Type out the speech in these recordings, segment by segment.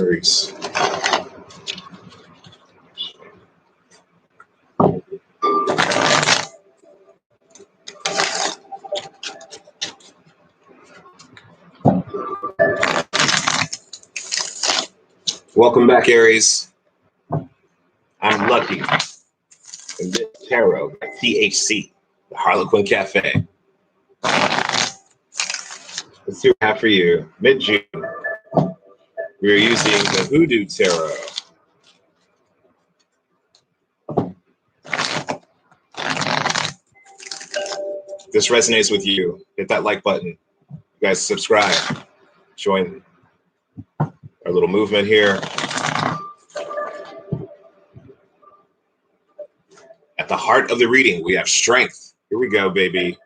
Aries. Welcome back, Aries. I'm Lucky. And this tarot by THC, the Harlequin Cafe. Let's see what I have for you. Mid-June, we are using the Voodoo Tarot. If this resonates with you, hit that like button. You guys subscribe. Join our little movement here. At the heart of the reading, we have strength. Here we go, baby.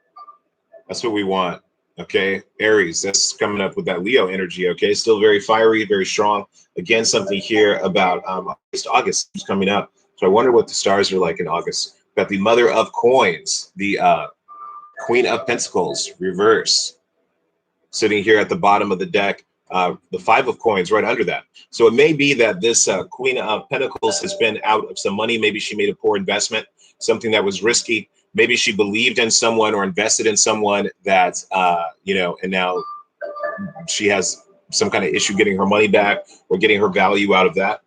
That's what we want. Okay, Aries, that's coming up with that Leo energy. Okay, still very fiery, very strong. Again, something here about August is coming up. So I wonder what the stars are like in August. We've got the Mother of Coins, the Queen of Pentacles, reverse, sitting here at the bottom of the deck. The Five of Coins right under that. So it may be that this Queen of Pentacles has been out of some money. Maybe she made a poor investment, something that was risky. Maybe she believed in someone or invested in someone that, you know, and now she has some kind of issue getting her money back or getting her value out of that.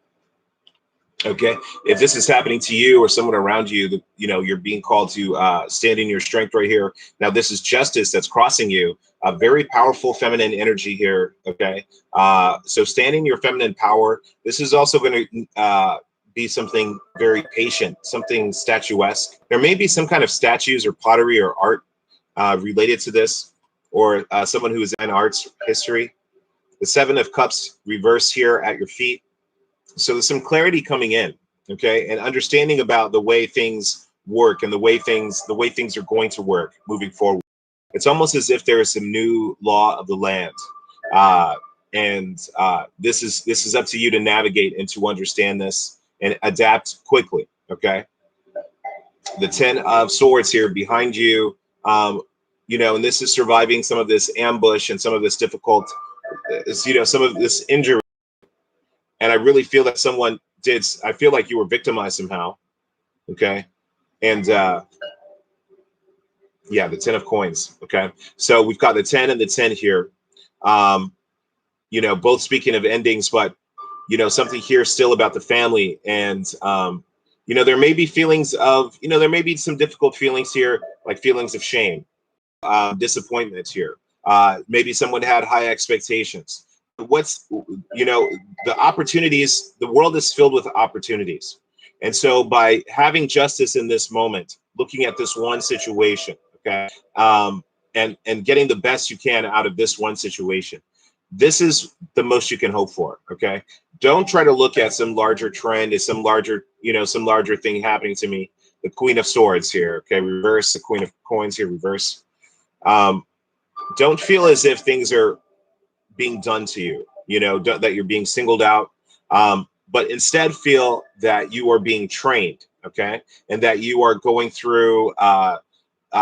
Okay, if this is happening to you or someone around you, you know, you're being called to stand in your strength right here. Now, this is justice that's crossing you. A very powerful feminine energy here. Okay, so stand in your feminine power. This is also going to be something very patient, something statuesque. There may be some kind of statues or pottery or art related to this, or someone who is in arts history. The Seven of Cups reverse here at your feet. So there's some clarity coming in, okay, and understanding about the way things work and the way things are going to work moving forward. It's almost as if there is some new law of the land, and this is up to you to navigate and to understand this and adapt quickly. Okay, the Ten of Swords here behind you, you know, and this is surviving some of this ambush and some of this difficult, you know, some of this injury. And I really feel that someone did. I feel like you were victimized somehow. Okay. And yeah, the Ten of Coins. Okay. So we've got the 10 and the 10 here. You know, both speaking of endings, but, you know, something here still about the family. And, you know, there may be feelings of, you know, there may be some difficult feelings here, like feelings of shame, disappointment here. Maybe someone had high expectations. What's, you know, the opportunities, the world is filled with opportunities. And so by having justice in this moment, looking at this one situation, okay, and getting the best you can out of this one situation, this is the most you can hope for. Okay, don't try to look at some larger trend as some larger, you know, some larger thing happening to me. The Queen of Swords here, okay, reverse. The Queen of Coins here, reverse. Don't feel as if things are being done to you, you know, that you're being singled out, but instead feel that you are being trained, okay, and that you are going through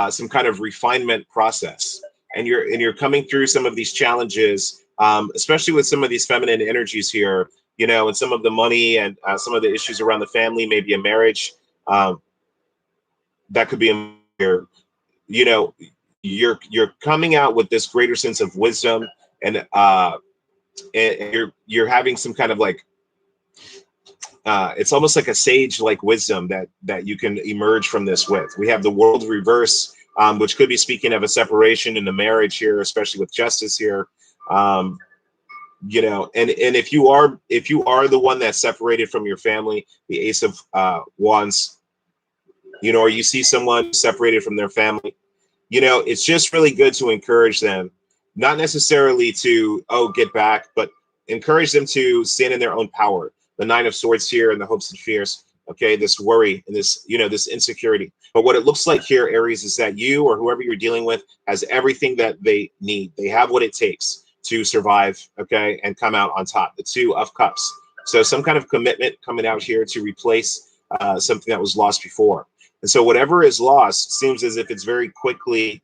some kind of refinement process, and you're coming through some of these challenges, especially with some of these feminine energies here, you know, and some of the money and some of the issues around the family, maybe a marriage, that could be a here, you know, you're coming out with this greater sense of wisdom. And you're having some kind of like, it's almost like a sage-like wisdom that you can emerge from this with. We have the World reverse, which could be speaking of a separation in a marriage here, especially with justice here. You know, and if you are the one that's separated from your family, the Ace of Wands, you know, or you see someone separated from their family, you know, it's just really good to encourage them. Not necessarily to, oh, get back, but encourage them to stand in their own power. The Nine of Swords here and the hopes and fears. Okay, this worry and this, you know, this insecurity. But what it looks like here, Aries, is that you or whoever you're dealing with has everything that they need. They have what it takes to survive, okay, and come out on top. The Two of Cups. So some kind of commitment coming out here to replace something that was lost before. And so whatever is lost seems as if it's very quickly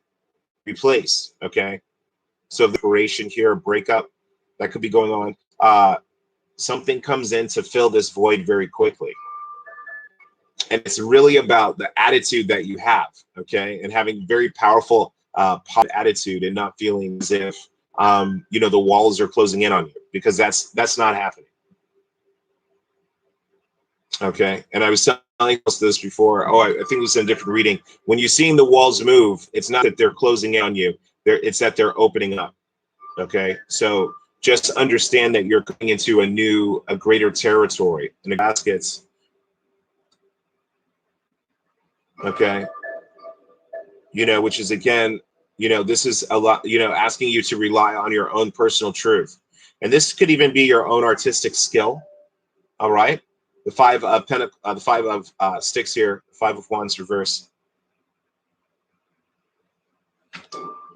replaced, okay? So the separation here, breakup, that could be going on. something comes in to fill this void very quickly. And it's really about the attitude that you have, okay? And having very powerful positive attitude and not feeling as if, you know, the walls are closing in on you, because that's not happening. Okay, and I was telling us this before. Oh, I think it was in a different reading. When you're seeing the walls move, it's not that they're closing in on you. It's that they're opening up. Okay, so just understand that you're coming into a greater territory in the baskets. Okay, you know, which is, again, you know, this is a lot, you know, asking you to rely on your own personal truth. And this could even be your own artistic skill. All right. The five of the five of sticks here, five of wands reverse.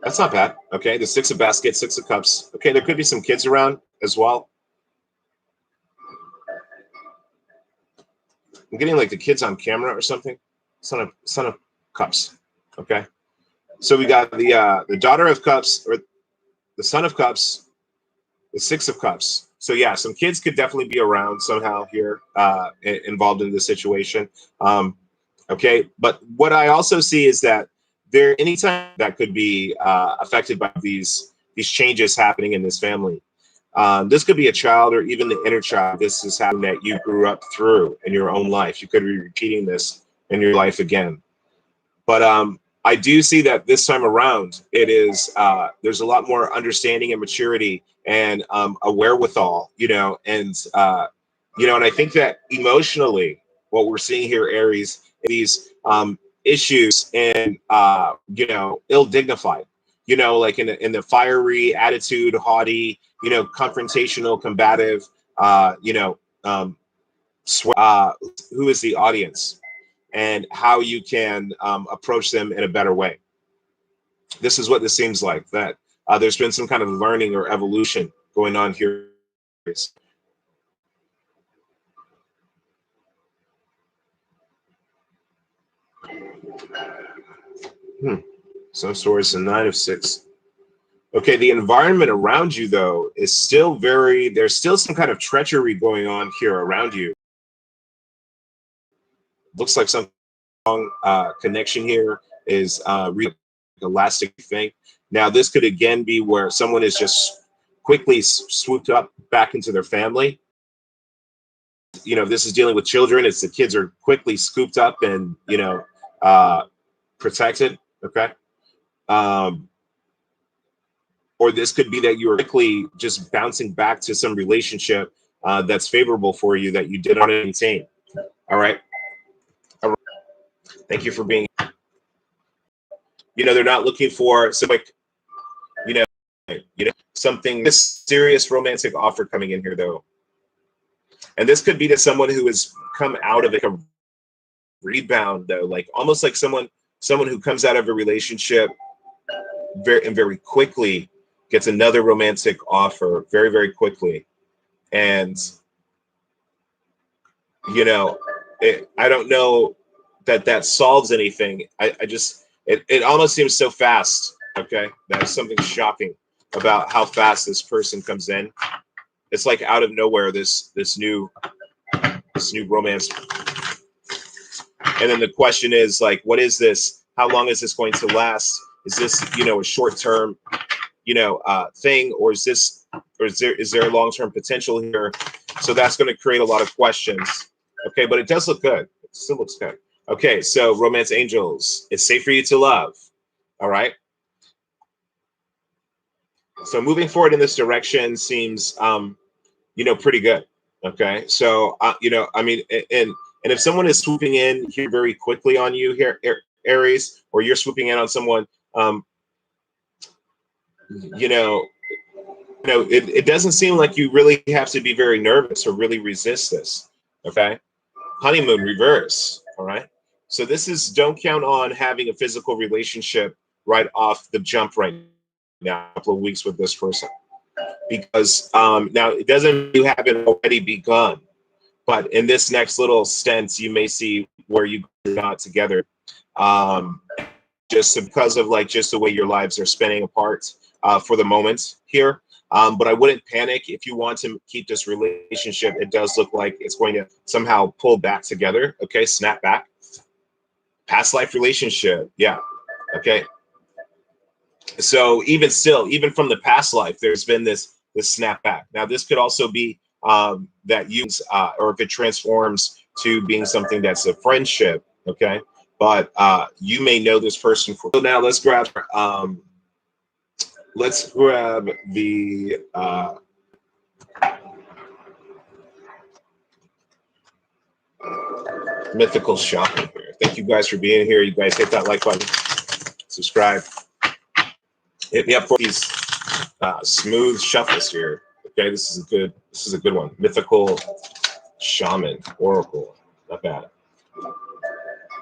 That's not bad. Okay. The six of baskets, six of cups. Okay. There could be some kids around as well. I'm getting like the kids on camera or something. Son of cups. Okay. So we got the daughter of cups, or the son of cups, the six of cups. So yeah, some kids could definitely be around somehow here, involved in this situation. Okay, but what I also see is that there, anytime that could be affected by these changes happening in this family. This could be a child or even the inner child. This is happening that you grew up through in your own life. You could be repeating this in your life again. But I do see that this time around, it is there's a lot more understanding and maturity and a wherewithal, you know, and you know, and I think that emotionally, what we're seeing here, Aries, these issues and you know, ill-dignified, you know, like in the fiery attitude, haughty, you know, confrontational, combative, you know, who is the audience, and how you can approach them in a better way. This is what this seems like, that there's been some kind of learning or evolution going on here. So swords and nine of six. Okay, the environment around you, though, is still there's still some kind of treachery going on here around you. Looks like some connection here is really a lasting thing. Now, this could again be where someone is just quickly swooped up back into their family. You know, if this is dealing with children, it's the kids are quickly scooped up and, you know, protected. Okay. Or this could be that you are quickly just bouncing back to some relationship that's favorable for you that you did not maintain. All right. All right. Thank you for being. You know, they're not looking for some, like, you know, something, this serious romantic offer coming in here, though. And this could be to someone who has come out of like a rebound, though, like almost like someone who comes out of a relationship very quickly gets another romantic offer very, very quickly. And, you know, I don't know that solves anything. I just, it almost seems so fast. Okay. That's something shocking about how fast this person comes in. It's like out of nowhere, this new romance. And then the question is, like, what is this? How long is this going to last? Is this, you know, a short-term, you know, thing, or is there a long-term potential here? So that's going to create a lot of questions. Okay, but it does look good. It still looks good. Okay, so romance angels, it's safe for you to love. All right. So moving forward in this direction seems, you know, pretty good. Okay, so you know, I mean, and if someone is swooping in here very quickly on you here, Aries, or you're swooping in on someone, you know, it doesn't seem like you really have to be very nervous or really resist this. Okay, honeymoon reverse. All right, so this is, don't count on having a physical relationship right off the jump right now, a couple of weeks with this person, because now it doesn't, you haven't already begun, but in this next little stint, you may see where you are not together, just because of like just the way your lives are spinning apart for the moment here. But I wouldn't panic if you want to keep this relationship. It does look like it's going to somehow pull back together. Okay, snap back. Past life relationship. Yeah. Okay. So even still, even from the past life, there's been this snap back. Now, this could also be that you, or if it transforms to being something that's a friendship. Okay. But you may know this person. So now let's grab the mythical shaman here. Thank you guys for being here. You guys hit that like button, subscribe, hit me up for these smooth shuffles here. Okay, this is a good one. Mythical shaman oracle, not bad.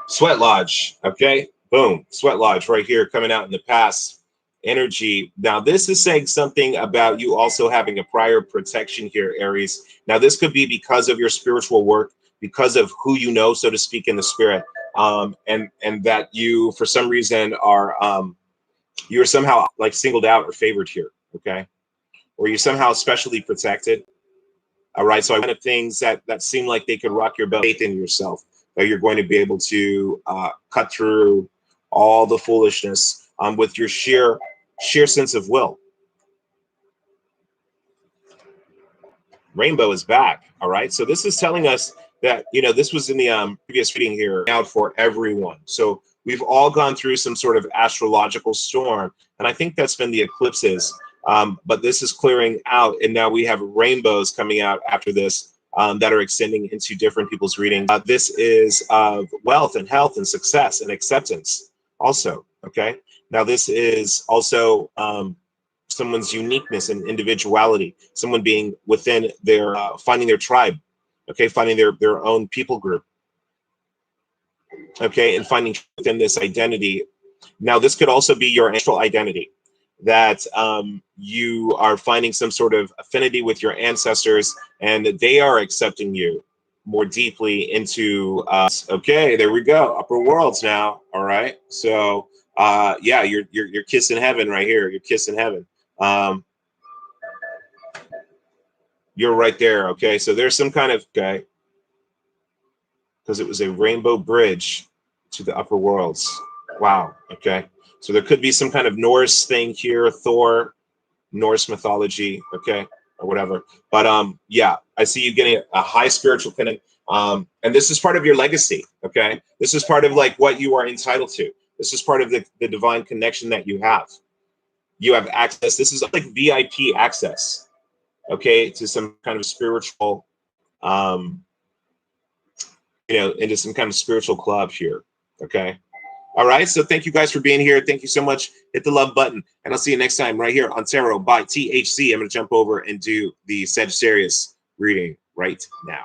Sweat Lodge. Okay, boom, Sweat Lodge right here coming out in the past energy. Now this is saying something about you also having a prior protection here, Aries. Now this could be because of your spiritual work, because of who you know, so to speak, in the spirit, and that you for some reason are you're somehow like singled out or favored here. Okay, or you're somehow specially protected. All right, so I kind of things that seem like they could rock your boat, faith in yourself, that you're going to be able to cut through all the foolishness with your sheer sense of will. Rainbow is back. All right, so this is telling us that, you know, this was in the previous reading here, out for everyone. So we've all gone through some sort of astrological storm, and I think that's been the eclipses. But this is clearing out, and now we have rainbows coming out after this that are extending into different people's readings. This is wealth and health and success and acceptance also. Okay, now this is also someone's uniqueness and individuality, someone being within their finding their tribe, okay, finding their own people group, okay, and finding within this identity. Now this could also be your ancestral identity, that you are finding some sort of affinity with your ancestors and they are accepting you more deeply into us. Okay, there we go, upper worlds now. All right, so yeah, you're kissing heaven right here. You're kissing heaven. You're right there. Okay, so there's some kind of, okay, because it was a rainbow bridge to the upper worlds. Wow. Okay, so there could be some kind of Norse thing here, Thor, Norse mythology, okay, or whatever. But yeah, I see you getting a high spiritual connection, and this is part of your legacy. Okay, this is part of like what you are entitled to. This is part of the divine connection that you have. You have access. This is like VIP access, okay, to some kind of spiritual, you know, into some kind of spiritual club here. Okay. All right. So thank you guys for being here. Thank you so much. Hit the love button, and I'll see you next time right here on Tarot by THC. I'm going to jump over and do the Sagittarius reading right now.